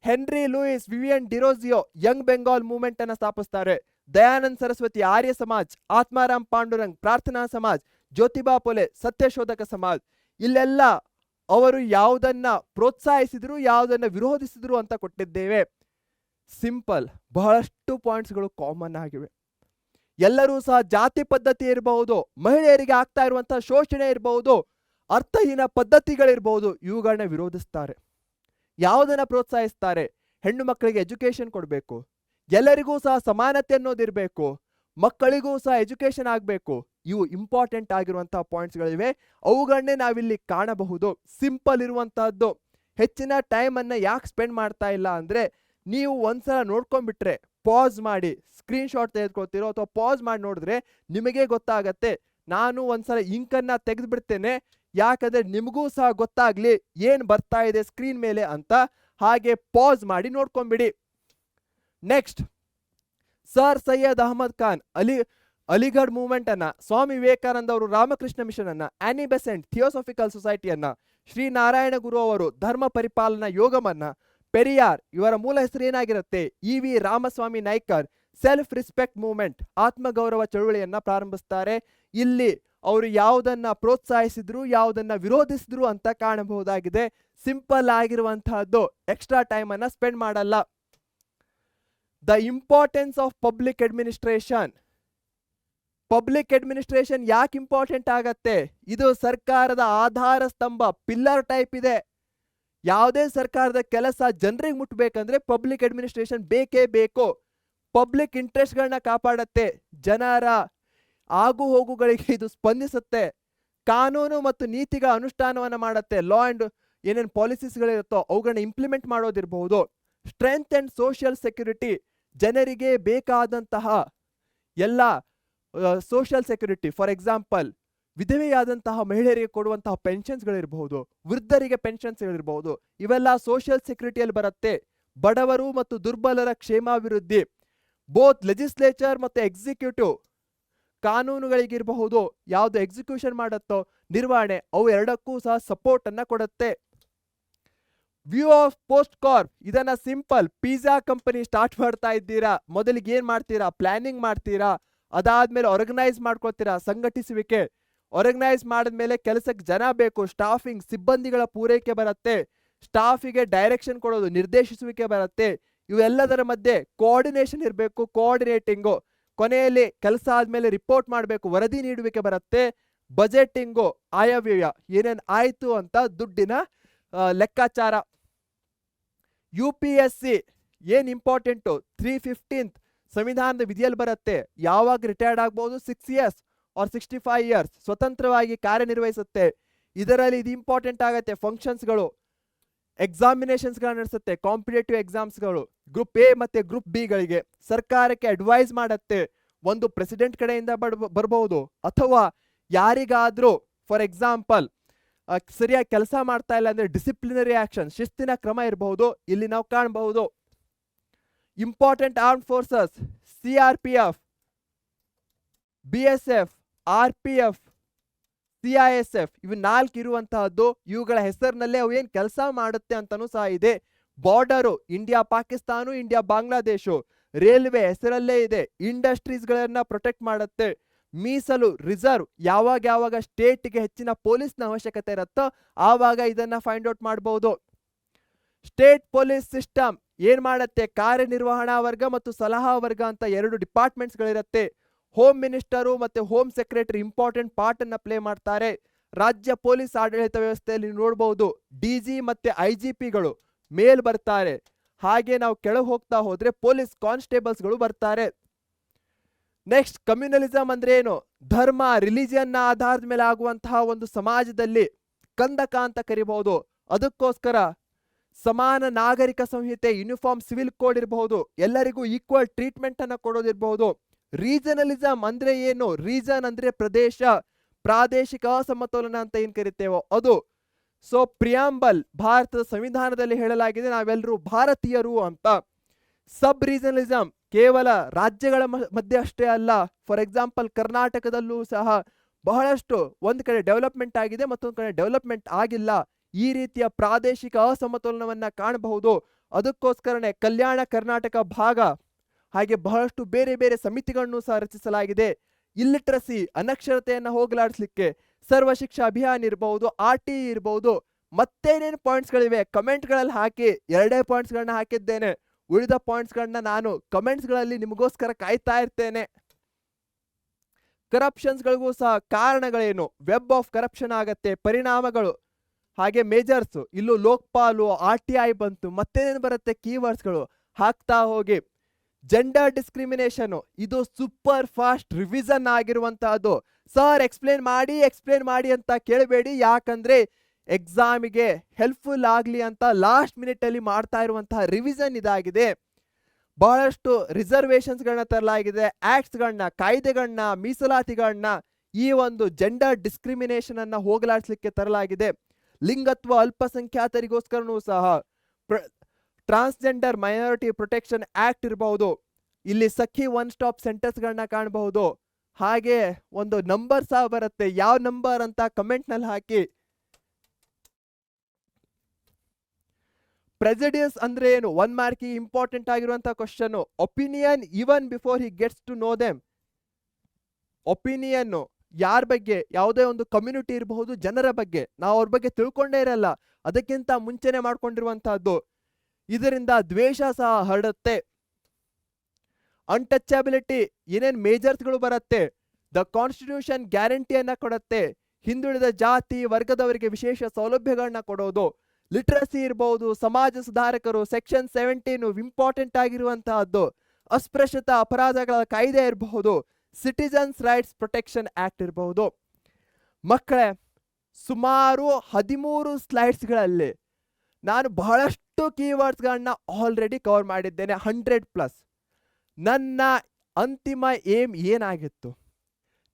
Henry Louis Vivian Derozio young Bengal movement ಅನ್ನ ಸ್ಥಾಪಿಸ್ತಾರೆ. ದಯಾನಂದ್ ಸರಸ್ವತಿ ಆರ್ಯ ಸಮಾಜ್, ಆತ್ಮಾರಾಮ್ ಪಾಂಡುರಂಗ್ ಪ್ರಾರ್ಥನಾ ಸಮಾಜ್, ಜ್ಯೋತಿಬಾ ಫುಲೆ ಸತ್ಯಶೋಧಕ ಸಮಾಜ್. ಇಲ್ಲೆಲ್ಲ ಅವರು ಯಾವುದನ್ನ ಪ್ರೋತ್ಸಾಹಿಸಿದ್ರು, ಯಾವುದನ್ನ ವಿರೋಧಿಸಿದ್ರು ಅಂತ ಕೊಟ್ಟಿದ್ದೇವೆ. ಸಿಂಪಲ್, ಬಹಳಷ್ಟು ಪಾಯಿಂಟ್ಸ್ಗಳು ಕಾಮನ್ ಆಗಿವೆ. ಎಲ್ಲರೂ ಸಹ ಜಾತಿ ಪದ್ಧತಿ ಇರಬಹುದು, ಮಹಿಳೆಯರಿಗೆ ಆಗ್ತಾ ಇರುವಂತಹ ಶೋಷಣೆ ಇರಬಹುದು, ಅರ್ಥಹೀನ ಪದ್ಧತಿಗಳಿರಬಹುದು, ಇವುಗಳನ್ನ ವಿರೋಧಿಸ್ತಾರೆ. ಯಾವುದನ್ನ ಪ್ರೋತ್ಸಾಹಿಸ್ತಾರೆ, ಹೆಣ್ಣು ಮಕ್ಕಳಿಗೆ ಎಜುಕೇಶನ್ ಕೊಡಬೇಕು, ಎಲ್ಲರಿಗೂ ಸಹ ಸಮಾನತೆ ಅನ್ನೋದಿರಬೇಕು, ಮಕ್ಕಳಿಗೂ ಸಹ ಎಜುಕೇಶನ್ ಆಗಬೇಕು. ಇವು ಇಂಪಾರ್ಟೆಂಟ್ ಆಗಿರುವಂತಹ ಪಾಯಿಂಟ್ಸ್ಗಳಿವೆ, ಅವುಗಳನ್ನೇ ನಾವಿಲ್ಲಿ ಕಾಣಬಹುದು. ಸಿಂಪಲ್ ಇರುವಂತಹದ್ದು. ಹೆಚ್ಚಿನ ಟೈಮ್ ಅನ್ನ ಯಾಕೆ ಸ್ಪೆಂಡ್ ಮಾಡ್ತಾ ಇಲ್ಲ ಅಂದ್ರೆ, ನೀವು ಒಂದ್ಸಲ ನೋಡ್ಕೊಂಡ್ಬಿಟ್ರೆ ಪಾಸ್ ಮಾಡಿ ಸ್ಕ್ರೀನ್ ಶಾಟ್ ತೆಗೆದುಕೊಳ್ತಿರೋ ಅಥವಾ ಪಾಸ್ ಮಾಡಿ ನೋಡಿದ್ರೆ ನಿಮಗೆ ಗೊತ್ತಾಗತ್ತೆ. ನಾನು ಒಂದ್ಸಲ ಇಂಕನ್ನ ತೆಗೆದು ಬಿಡ್ತೇನೆ, ಯಾಕಂದ್ರೆ ನಿಮಗೂ ಸಹ ಗೊತ್ತಾಗ್ಲಿ ಏನ್ ಬರ್ತಾ ಇದೆ ಸ್ಕ್ರೀನ್ ಮೇಲೆ ಅಂತ. ಹಾಗೆ ಪಾಸ್ ಮಾಡಿ ನೋಡ್ಕೊಂಡ್ಬಿಡಿ. Next, sir Syed Ahmad Khan Aligarh movement ಅನ್ನ, ಸ್ವಾಮಿ ವಿವೇಕಾನಂದ ಅವರು ರಾಮಕೃಷ್ಣ ಮಿಷನ್ ಅನ್ನ, ಆನಿ ಬೆಸೆಂಟ್ ಥಿಯೋಸಾಫಿಕಲ್ ಸೊಸೈಟಿಯನ್ನ, ಶ್ರೀ ನಾರಾಯಣ ಗುರು ಅವರು ಧರ್ಮ ಪರಿಪಾಲನಾ ಯೋಗಮನ್ನ, ಪೆರಿಯಾರ್ ಇವರ ಮೂಲ ಹೆಸರು ಏನಾಗಿರುತ್ತೆ? E V. Ramasamy Naicker self respect movement ಆತ್ಮಗೌರವ ಚಳುವಳಿಯನ್ನ ಪ್ರಾರಂಭಿಸ್ತಾರೆ. ಇಲ್ಲಿ ಅವರು ಯಾವುದನ್ನ ಪ್ರೋತ್ಸಾಹಿಸಿದ್ರು ಯಾವುದನ್ನ ವಿರೋಧಿಸಿದ್ರು ಅಂತ ಕಾಣಬಹುದಾಗಿದೆ. ಸಿಂಪಲ್ ಆಗಿರುವಂತಹದ್ದು, ಎಕ್ಸ್ಟ್ರಾ ಟೈಮ್ ಅನ್ನ ಸ್ಪೆಂಡ್ ಮಾಡಲ್ಲ. The importance of public administration. Public administration ಯಾಕೆ ಇಂಪಾರ್ಟೆಂಟ್ ಆಗತ್ತೆ? ಇದು ಸರ್ಕಾರದ ಆಧಾರ ಸ್ತಂಭ, ಪಿಲ್ಲರ್ ಟೈಪ್ ಇದೆ. ಯಾವುದೇ ಸರ್ಕಾರದ ಕೆಲಸ ಜನರಿಗೆ ಮುಟ್ಬೇಕಂದ್ರೆ ಪಬ್ಲಿಕ್ ಅಡ್ಮಿನಿಸ್ಟ್ರೇಷನ್ ಬೇಕೇ ಬೇಕು. ಪಬ್ಲಿಕ್ ಇಂಟ್ರೆಸ್ಟ್ಗಳನ್ನ ಕಾಪಾಡತ್ತೆ, ಜನರ ಆಗು ಹೋಗುಗಳಿಗೆ ಇದು ಸ್ಪಂದಿಸುತ್ತೆ, ಕಾನೂನು ಮತ್ತು ನೀತಿಗಳ ಅನುಷ್ಠಾನವನ್ನ ಮಾಡತ್ತೆ, ಲಾ ಅಂಡ್ ಏನೇನು ಪಾಲಿಸೀಸ್ಗಳಿರುತ್ತೋ ಅವುಗಳನ್ನ ಇಂಪ್ಲಿಮೆಂಟ್ ಮಾಡೋದಿರಬಹುದು. ಸ್ಟ್ರೆಂತ್ ಅಂಡ್ ಸೋಷಿಯಲ್ ಸೆಕ್ಯೂರಿಟಿ, ಜನರಿಗೆ ಬೇಕಾದಂತಹ ಎಲ್ಲ ಸೋಷಿಯಲ್ ಸೆಕ್ಯೂರಿಟಿ, ಫಾರ್ ಎಕ್ಸಾಂಪಲ್ ವಿಧವೆಯಾದಂತಹ ಮಹಿಳೆಯರಿಗೆ ಕೊಡುವಂತಹ ಪೆನ್ಷನ್ಸ್ಗಳಿರಬಹುದು, ವೃದ್ಧರಿಗೆ ಪೆನ್ಷನ್ಸ್ಗಳಿರಬಹುದು, ಇವೆಲ್ಲ ಸೋಷಿಯಲ್ ಸೆಕ್ಯೂರಿಟಿಯಲ್ಲಿ ಬರುತ್ತೆ. ಬಡವರು ಮತ್ತು ದುರ್ಬಲರ ಕ್ಷೇಮಾಭಿವೃದ್ಧಿ, ಬೋತ್ ಲೆಜಿಸ್ಲೇಚರ್ ಮತ್ತು ಎಕ್ಸಿಕ್ಯೂಟಿವ್ ಕಾನೂನುಗಳಿಗಿರಬಹುದು, ಯಾವುದು ಎಕ್ಸಿಕ್ಯೂಷನ್ ಮಾಡುತ್ತೋ ನಿರ್ವಹಣೆ, ಅವು ಎರಡಕ್ಕೂ ಸಹ ಸಪೋರ್ಟ್ ಅನ್ನ ಕೊಡುತ್ತೆ. ವ್ಯೂ ಆಫ್ ಪೋಸ್ಟ್ ಕಾರ್ಪ್, ಇದನ್ನ ಸಿಂಪಲ್, ಪಿಜ್ಜಾ ಕಂಪನಿ ಸ್ಟಾರ್ಟ್ ಮಾಡ್ತಾ ಇದ್ದೀರಾ, ಮೊದಲಿಗೆ ಏನ್ ಮಾಡ್ತೀರಾ? ಪ್ಲಾನಿಂಗ್ ಮಾಡ್ತೀರಾ, ಅದಾದ್ಮೇಲೆ ಆರ್ಗನೈಸ್ ಮಾಡ್ಕೊತೀರಾ, ಸಂಘಟಿಸುವಿಕೆ, ಆರ್ಗನೈಸ್ ಮಾಡಿದ್ಮೇಲೆ ಕೆಲಸಕ್ಕೆ ಜನ ಬೇಕು, ಸ್ಟಾಫಿಂಗ್ ಸಿಬ್ಬಂದಿಗಳ ಪೂರೈಕೆ ಬರುತ್ತೆ, ಸ್ಟಾಫಿಗೆ ಡೈರೆಕ್ಷನ್ ಕೊಡೋದು ನಿರ್ದೇಶಿಸುವಿಕೆ ಬರುತ್ತೆ. ಇವೆಲ್ಲದರ ಮಧ್ಯೆ ಕೋಆರ್ಡಿನೇಷನ್ ಇರಬೇಕು, ಕೋಆರ್ಡಿನೇಟಿಂಗು, ಕೊನೆಯಲ್ಲಿ ಕೆಲಸ ಆದ್ಮೇಲೆ ರಿಪೋರ್ಟ್ ಮಾಡಬೇಕು, ವರದಿ ನೀಡುವಿಕೆ ಬರುತ್ತೆ, ಬಜೆಟಿಂಗು, ಆಯವ್ಯಯ ಏನೇನ್ ಆಯ್ತು ಅಂತ ದುಡ್ಡಿನ ಲೆಕ್ಕಾಚಾರ. UPSC ಏನ್ ಇಂಪಾರ್ಟೆಂಟು? 315th ಸಂವಿಧಾನದ ವಿಧಿಯಲ್ಲಿ ಬರುತ್ತೆ. ಯಾವಾಗ ರಿಟೈರ್ಡ್ ಆಗ್ಬಹುದು? 6 years or 65 years ಸ್ವತಂತ್ರವಾಗಿ ಕಾರ್ಯನಿರ್ವಹಿಸುತ್ತೆ. ಇದರಲ್ಲಿ ಇದು ಇಂಪಾರ್ಟೆಂಟ್ ಆಗತ್ತೆ. ಫಂಕ್ಷನ್ಸ್ಗಳು, ಎಕ್ಸಾಮಿನೇಷನ್ಸ್ಗಳು ನಡೆಸುತ್ತೆ, ಕಾಂಪಿಟೇಟಿವ್ ಎಕ್ಸಾಮ್ಸ್ಗಳು, ಗ್ರೂಪ್ ಎ ಮತ್ತೆ ಗ್ರೂಪ್ ಬಿ ಗಳಿಗೆ. ಸರ್ಕಾರಕ್ಕೆ ಅಡ್ವೈಸ್ ಮಾಡತ್ತೆ. ಒಂದು ಪ್ರೆಸಿಡೆಂಟ್ ಕಡೆಯಿಂದ ಬರಬಹುದು, ಅಥವಾ ಯಾರಿಗಾದ್ರೂ ಫಾರ್ ಎಕ್ಸಾಂಪಲ್ ಸರಿಯಾಗಿ ಕೆಲಸ ಮಾಡ್ತಾ ಇಲ್ಲ ಅಂದ್ರೆ ಡಿಸಿಪ್ಲಿನರಿ ಆಕ್ಷನ್, ಶಿಸ್ತಿನ ಕ್ರಮ ಇರಬಹುದು, ಇಲ್ಲಿ ನಾವು ಕಾಣಬಹುದು. Important armed forces, CRPF, BSF, RPF, CISF, ಇವು 4 ಇರುವಂತಹದ್ದು. ಇವುಗಳ ಹೆಸರಿನಲ್ಲೇ ಅವು ಏನ್ ಕೆಲಸ ಮಾಡುತ್ತೆ ಅಂತಾನೂ ಸಹ ಇದೆ. Border India Pakistan, India Bangladesh. Railway ಹೆಸರಲ್ಲೇ ಇದೆ. ಇಂಡಸ್ಟ್ರೀಸ್ ಗಳನ್ನ ಪ್ರೊಟೆಕ್ಟ್ ಮಾಡುತ್ತೆ. ಮೀಸಲು ರಿಸರ್ವ್, ಯಾವಾಗ ಸ್ಟೇಟ್ಗೆ ಹೆಚ್ಚಿನ ಪೊಲೀಸ್ನ ಅವಶ್ಯಕತೆ ಇರುತ್ತೋ ಆವಾಗ ಇದನ್ನ ಫೈಂಡ್ ಔಟ್ ಮಾಡಬಹುದು. ಸ್ಟೇಟ್ ಪೊಲೀಸ್ ಸಿಸ್ಟಮ್ ಏನ್ ಮಾಡತ್ತೆ? ಕಾರ್ಯನಿರ್ವಹಣಾ ವರ್ಗ ಮತ್ತು ಸಲಹಾ ವರ್ಗ ಅಂತ 2 ಡಿಪಾರ್ಟ್ಮೆಂಟ್ಸ್ ಗಳಿರುತ್ತೆ. ಹೋಮ್ ಮಿನಿಸ್ಟರು ಮತ್ತೆ ಹೋಮ್ ಸೆಕ್ರೆಟರಿ ಇಂಪಾರ್ಟೆಂಟ್ ಪಾರ್ಟ್ ಅನ್ನ ಪ್ಲೇ ಮಾಡ್ತಾರೆ. ರಾಜ್ಯ ಪೊಲೀಸ್ ಆಡಳಿತ ವ್ಯವಸ್ಥೆಯಲ್ಲಿ ನೋಡಬಹುದು DG ಮತ್ತೆ IGPಗಳು ಮೇಲ್ ಬರ್ತಾರೆ. ಹಾಗೆ ನಾವು ಕೆಳಗೆ ಹೋಗ್ತಾ ಹೋದ್ರೆ ಪೊಲೀಸ್ ಕಾನ್ಸ್ಟೇಬಲ್ಸ್ ಗಳು ಬರ್ತಾರೆ. ನೆಕ್ಸ್ಟ್, ಕಮ್ಯುನಲಿಸಂ ಅಂದ್ರೆ ಏನು? ಧರ್ಮ, ರಿಲಿಜಿಯನ್ ಆಧಾರದ ಮೇಲೆ ಆಗುವಂತಹ ಒಂದು ಸಮಾಜದಲ್ಲಿ ಕಂದಕ ಅಂತ ಕರಿಬಹುದು. ಅದಕ್ಕೋಸ್ಕರ ಸಮಾನ ನಾಗರಿಕ ಸಂಹಿತೆ, ಯೂನಿಫಾರ್ಮ್ ಸಿವಿಲ್ ಕೋಡ್ ಇರಬಹುದು, ಎಲ್ಲರಿಗೂ ಈಕ್ವಲ್ ಟ್ರೀಟ್ಮೆಂಟ್ ಅನ್ನ ಕೊಡೋದಿರಬಹುದು. ರೀಜನಲಿಸಂ ಅಂದ್ರೆ ಏನು? ರೀಜನ್ ಅಂದ್ರೆ ಪ್ರದೇಶ, ಪ್ರಾದೇಶಿಕ ಅಸಮತೋಲನ ಅಂತ ಏನ್ ಕರಿತೇವೋ ಅದು. ಸೊ ಪ್ರಿಯಾಂಬಲ್, ಭಾರತದ ಸಂವಿಧಾನದಲ್ಲಿ ಹೇಳಲಾಗಿದೆ ನಾವೆಲ್ಲರೂ ಭಾರತೀಯರು ಅಂತ. ಸಬ್ ರೀಜನಲಿಸಂ ಕೇವಲ ರಾಜ್ಯಗಳ ಮಧ್ಯೆ ಅಷ್ಟೇ ಅಲ್ಲ. ಫಾರ್ ಎಕ್ಸಾಂಪಲ್ ಕರ್ನಾಟಕದಲ್ಲೂ ಸಹ ಬಹಳಷ್ಟು ಒಂದ್ ಕಡೆ ಡೆವಲಪ್ಮೆಂಟ್ ಆಗಿದೆ, ಮತ್ತೊಂದು ಕಡೆ ಡೆವಲಪ್ಮೆಂಟ್ ಆಗಿಲ್ಲ. ಈ ರೀತಿಯ ಪ್ರಾದೇಶಿಕ ಅಸಮತೋಲನವನ್ನ ಕಾಣಬಹುದು. ಅದಕ್ಕೋಸ್ಕರನೇ ಕಲ್ಯಾಣ ಕರ್ನಾಟಕ ಭಾಗ ಹಾಗೆ ಬಹಳಷ್ಟು ಬೇರೆ ಬೇರೆ ಸಮಿತಿಗಳನ್ನು ಸಹ ರಚಿಸಲಾಗಿದೆ. ಇಲ್ಲಿಟ್ರಸಿ, ಅನಕ್ಷರತೆಯನ್ನ ಹೋಗಲಾಡಿಸ್ಲಿಕ್ಕೆ ಸರ್ವ ಶಿಕ್ಷಾ ಅಭಿಯಾನ ಇರಬಹುದು, RTE ಇರಬಹುದು, ಮತ್ತೇನೇನು ಪಾಯಿಂಟ್ಸ್ ಗಳಿವೆ ಕಮೆಂಟ್ ಗಳಲ್ಲಿ ಹಾಕಿ. 2 ಪಾಯಿಂಟ್ಸ್ ಗಳನ್ನ ಹಾಕಿದ್ದೇನೆ, ಉಳಿದ ಪಾಯಿಂಟ್ಸ್ ಗಳನ್ನ ನಾನು ಕಮೆಂಟ್ಸ್ ಗಳಲ್ಲಿ ನಿಮಗೋಸ್ಕರ ಕಾಯ್ತಾ ಇರ್ತೇನೆ. ಕರಪ್ಷನ್ಸ್ ಗಳಿಗೂ ಸಹ ಕಾರಣಗಳೇನು, ವೆಬ್ ಆಫ್ ಕರಪ್ಷನ್ ಆಗತ್ತೆ, ಪರಿಣಾಮಗಳು, ಹಾಗೆ ಮೇಜರ್ಸ್. ಇಲ್ಲೂ ಲೋಕ್ಪಾಲು, RTI ಬಂತು, ಮತ್ತೇನೇನು ಬರುತ್ತೆ ಕೀವರ್ಡ್ಸ್ ಗಳು ಹಾಕ್ತಾ ಹೋಗಿ. ಜೆಂಡರ್ ಡಿಸ್ಕ್ರಿಮಿನೇಷನ್, ಇದು ಸೂಪರ್ ಫಾಸ್ಟ್ ರಿವಿಷನ್ ಆಗಿರುವಂತಹದ್ದು. ಸರ್ ಎಕ್ಸ್ಪ್ಲೇನ್ ಮಾಡಿ ಅಂತ ಕೇಳಬೇಡಿ, ಯಾಕಂದ್ರೆ ಎಕ್ಸಾಮಿಗೆ ಹೆಲ್ಪ್ಫುಲ್ ಆಗ್ಲಿ ಅಂತ ಲಾಸ್ಟ್ ಮಿನಿಟ್ ಅಲ್ಲಿ ಮಾಡ್ತಾ ಇರುವಂತಹ ರಿವಿಷನ್ ಇದಾಗಿದೆ. ಬಹಳಷ್ಟು ರಿಸರ್ವೇಶನ್ಸ್ ಗಳನ್ನ ತರಲಾಗಿದೆ, ಆಕ್ಟ್ಸ್ ಗಳನ್ನ, ಕಾಯ್ದೆಗಳನ್ನ, ಮೀಸಲಾತಿಗಳನ್ನ ಈ ಒಂದು ಜೆಂಡರ್ ಡಿಸ್ಕ್ರಿಮಿನೇಷನ್ ಅನ್ನ ಹೋಗಲಾಡಿಸಲಿಕ್ಕೆ ತರಲಾಗಿದೆ. ಲಿಂಗತ್ವ ಅಲ್ಪಸಂಖ್ಯಾತರಿಗೋಸ್ಕರನೂ ಸಹ ಟ್ರಾನ್ಸ್ಜೆಂಡರ್ ಮೈನಾರಿಟಿ ಪ್ರೊಟೆಕ್ಷನ್ ಆಕ್ಟ್ ಇರಬಹುದು. ಇಲ್ಲಿ ಸಖಿ ಒನ್ ಸ್ಟಾಪ್ ಸೆಂಟರ್ಸ್ ಗಳನ್ನ ಕಾಣಬಹುದು. ಹಾಗೆ ಒಂದು ನಂಬರ್ ಸಹ ಬರುತ್ತೆ, ಯಾವ ನಂಬರ್ ಅಂತ ಕಮೆಂಟ್ ನಲ್ಲಿ ಹಾಕಿ. ಪ್ರೆಜುಡಿಸ್ ಅಂದ್ರೆ ಏನು? 1 ಮಾರ್ಕ್ ಇಂಪಾರ್ಟೆಂಟ್ ಆಗಿರುವಂತ question. Opinion even before he gets to know them. Opinion ಯಾರ ಬಗ್ಗೆ? ಯಾವುದೇ ಒಂದು ಕಮ್ಯುನಿಟಿ ಇರಬಹುದು, ಜನರ ಬಗ್ಗೆ ನಾವು ಅವ್ರ ಬಗ್ಗೆ ತಿಳ್ಕೊಂಡೇ ಇರಲ್ಲ, ಅದಕ್ಕಿಂತ ಮುಂಚೆನೆ ಮಾಡ್ಕೊಂಡಿರುವಂತಹದ್ದು. ಇದರಿಂದ ದ್ವೇಷ ಸಹ ಹರಡುತ್ತೆ. ಅನ್ಟಚಬಿಲಿಟಿ, ಏನೇನ್ ಮೇಜರ್ಸ್ಗಳು ಬರುತ್ತೆ. ದ ಕಾನ್ಸ್ಟಿಟ್ಯೂಷನ್ ಗ್ಯಾರಂಟಿಯನ್ನ ಕೊಡುತ್ತೆ. ಹಿಂದುಳಿದ ಜಾತಿ ವರ್ಗದವರಿಗೆ ವಿಶೇಷ ಸೌಲಭ್ಯಗಳನ್ನ ಕೊಡೋದು. ಲಿಟ್ರಸಿ ಇರಬಹುದು, ಸಮಾಜ ಸುಧಾರಕರು, ಸೆಕ್ಷನ್ 17 ಇಂಪಾರ್ಟೆಂಟ್ ಆಗಿರುವಂತಹದ್ದು. ಅಸ್ಪೃಶ್ಯತ ಅಪರಾಧಗಳ ಕಾಯ್ದೆ ಇರಬಹುದು, ಸಿಟಿಜನ್ಸ್ ರೈಟ್ಸ್ ಪ್ರೊಟೆಕ್ಷನ್ ಆಕ್ಟ್ ಇರಬಹುದು. ಮಕ್ಕಳೇ, ಸುಮಾರು 13 ಸ್ಲೈಡ್ಸ್ಗಳಲ್ಲಿ ನಾನು ಬಹಳಷ್ಟು ಕೀವರ್ಡ್ಸ್ಗಳನ್ನ ಆಲ್ರೆಡಿ ಕವರ್ ಮಾಡಿದ್ದೇನೆ, 100+. ನನ್ನ ಅಂತಿಮ ಏಮ್ ಏನಾಗಿತ್ತು?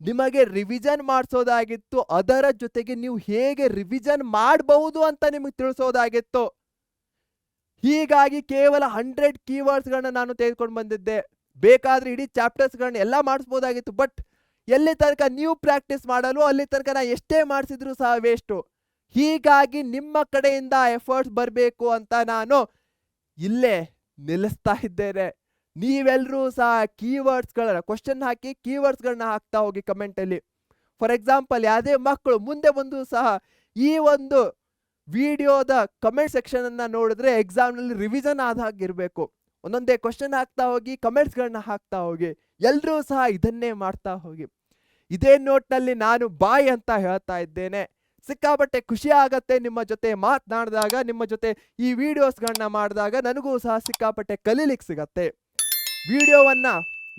ನಿಮಗೆ ರಿವಿಷನ್ ಮಾಡಿಸೋದಾಗಿತ್ತು. ಅದರ ಜೊತೆಗೆ ನೀವು ಹೇಗೆ ರಿವಿಷನ್ ಮಾಡಬಹುದು ಅಂತ ನಿಮಗೆ ತಿಳಿಸೋದಾಗಿತ್ತು. ಹೀಗಾಗಿ ಕೇವಲ 100 ಕೀವರ್ಡ್ಸ್ಗಳನ್ನ ನಾನು ತೆಗೆದುಕೊಂಡು ಬಂದಿದ್ದೆ. ಬೇಕಾದ್ರೆ ಇಡೀ ಚಾಪ್ಟರ್ಸ್ಗಳನ್ನ ಎಲ್ಲ ಮಾಡಿಸ್ಬೋದಾಗಿತ್ತು. ಬಟ್ ಎಲ್ಲಿ ತನಕ ನೀವು ಪ್ರಾಕ್ಟೀಸ್ ಮಾಡಲು ಅಲ್ಲಿ ತನಕ ನಾ ಎಷ್ಟೇ ಮಾಡಿಸಿದ್ರು ಸಹ ವೇಸ್ಟು. ಹೀಗಾಗಿ ನಿಮ್ಮ ಕಡೆಯಿಂದ ಎಫರ್ಟ್ಸ್ ಬರಬೇಕು ಅಂತ ನಾನು ಇಲ್ಲೇ ನಿಲ್ಲಿಸ್ತಾ ಇದ್ದೇನೆ. ನೀವೆಲ್ಲರೂ ಸಹ ಕೀವರ್ಡ್ಸ್ಗಳ ಕ್ವಶನ್ ಹಾಕಿ ಕೀವರ್ಡ್ಸ್ಗಳನ್ನ ಹಾಕ್ತಾ ಹೋಗಿ ಕಮೆಂಟಲ್ಲಿ. ಫಾರ್ ಎಕ್ಸಾಂಪಲ್, ಯಾವುದೇ ಮಕ್ಕಳು ಮುಂದೆ ಬಂದು ಸಹ ಈ ಒಂದು ವಿಡಿಯೋದ ಕಮೆಂಟ್ ಸೆಕ್ಷನ್ ಅನ್ನ ನೋಡಿದ್ರೆ ಎಕ್ಸಾಮ್ನಲ್ಲಿ ರಿವಿಷನ್ ಆದ ಹಾಗಿರ್ಬೇಕು. ಒಂದೊಂದೇ ಕ್ವಶನ್ ಹಾಕ್ತಾ ಹೋಗಿ, ಕಮೆಂಟ್ಸ್ಗಳನ್ನ ಹಾಕ್ತಾ ಹೋಗಿ. ಎಲ್ಲರೂ ಸಹ ಇದನ್ನೇ ಮಾಡ್ತಾ ಹೋಗಿ. ಇದೇ ನೋಟ್ನಲ್ಲಿ ನಾನು ಬಾಯ್ ಅಂತ ಹೇಳ್ತಾ ಇದ್ದೇನೆ. ಸಿಕ್ಕಾಪಟ್ಟೆ ಖುಷಿ ಆಗತ್ತೆ ನಿಮ್ಮ ಜೊತೆ ಮಾತನಾಡಿದಾಗ, ನಿಮ್ಮ ಜೊತೆ ಈ ವಿಡಿಯೋಸ್ಗಳನ್ನ ಮಾಡಿದಾಗ ನನಗೂ ಸಹ ಸಿಕ್ಕಾಪಟ್ಟೆ ಕಲೀಲಿಕ್ಕೆ ಸಿಗತ್ತೆ. ವಿಡಿಯೋವನ್ನ,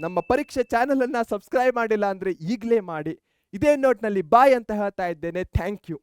ನಮ್ಮ ಪರೀಕ್ಷೆ ಚಾನಲ್ ಅನ್ನ ಸಬ್ಸ್ಕ್ರೈಬ್ ಮಾಡಿಲ್ಲ ಅಂದ್ರೆ ಈಗಲೇ ಮಾಡಿ. ಇದೇ ನೋಟ್ನಲ್ಲಿ ಬಾಯ್ ಅಂತ ಹೇಳ್ತಾ ಇದ್ದೇನೆ. Thank you.